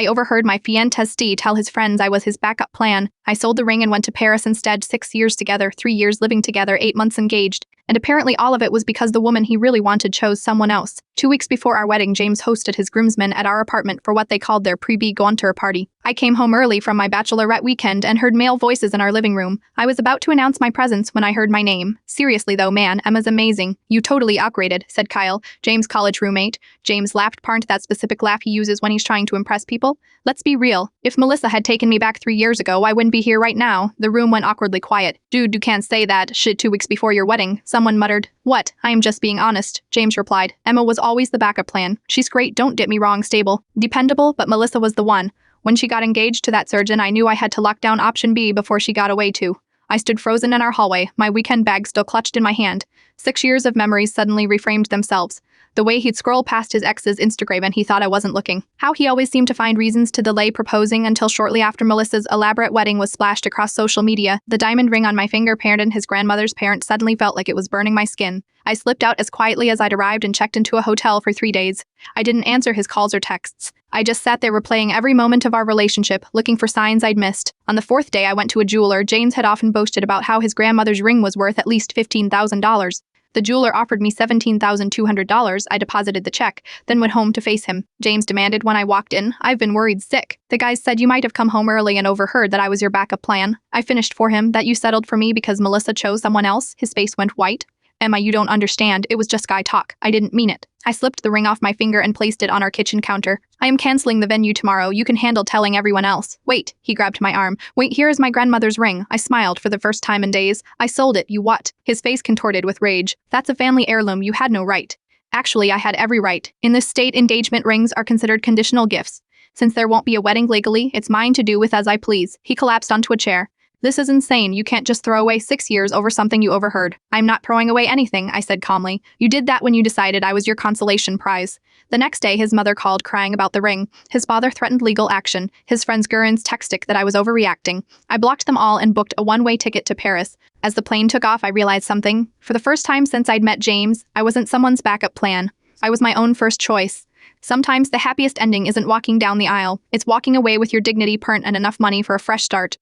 I overheard my fiancé tell his friends I was his backup plan. I sold the ring and went to Paris instead. 6 years together, 3 years living together, 8 months engaged. And apparently all of it was because the woman he really wanted chose someone else. 2 weeks before our wedding, James hosted his groomsmen at our apartment for what they called their pre-Gaunter party. I came home early from my bachelorette weekend and heard male voices in our living room. I was about to announce my presence when I heard my name. Seriously though, man, Emma's amazing. You totally upgraded, said Kyle, James' college roommate. James laughed, part that specific laugh he uses when he's trying to impress people. Let's be real. If Melissa had taken me back 3 years ago, I wouldn't be here right now. The room went awkwardly quiet. Dude, you can't say that shit 2 weeks before your wedding, someone muttered. What? I am just being honest, James replied. Emma was always the backup plan. She's great, don't get me wrong, stable, dependable, but Melissa was the one. When she got engaged to that surgeon, I knew I had to lock down option B before she got away too. I stood frozen in our hallway, my weekend bag still clutched in my hand. 6 years of memories suddenly reframed themselves. The way he'd scroll past his ex's Instagram and he thought I wasn't looking. How he always seemed to find reasons to delay proposing until shortly after Melissa's elaborate wedding was splashed across social media. The diamond ring on my finger, paired in his grandmother's parent, suddenly felt like it was burning my skin. I slipped out as quietly as I'd arrived and checked into a hotel for 3 days. I didn't answer his calls or texts. I just sat there replaying every moment of our relationship, looking for signs I'd missed. On the 4th day, I went to a jeweler. James had often boasted about how his grandmother's ring was worth at least $15,000. The jeweler offered me $17,200. I deposited the check, then went home to face him. James demanded when I walked in, "I've been worried sick. The guys said you might have come home early and overheard that I was your backup plan." I finished for him, "That you settled for me because Melissa chose someone else?" His face went white. "Emma, you don't understand. It was just guy talk. I didn't mean it." I slipped the ring off my finger and placed it on our kitchen counter. "I am canceling the venue tomorrow. You can handle telling everyone else." "Wait," he grabbed my arm. "Wait, here is my grandmother's ring." I smiled for the first time in days. "I sold it, you what?" His face contorted with rage. "That's a family heirloom. You had no right." Actually, I had every right. In this state, engagement rings are considered conditional gifts. Since there won't be a wedding legally, it's mine to do with as I please. He collapsed onto a chair. "This is insane. You can't just throw away 6 years over something you overheard." "I'm not throwing away anything," I said calmly. "You did that when you decided I was your consolation prize." The next day, his mother called crying about the ring. His father threatened legal action. His friends Gurin's texted that I was overreacting. I blocked them all and booked a one-way ticket to Paris. As the plane took off, I realized something. For the first time since I'd met James, I wasn't someone's backup plan. I was my own first choice. Sometimes the happiest ending isn't walking down the aisle. It's walking away with your dignity, pernt, and enough money for a fresh start.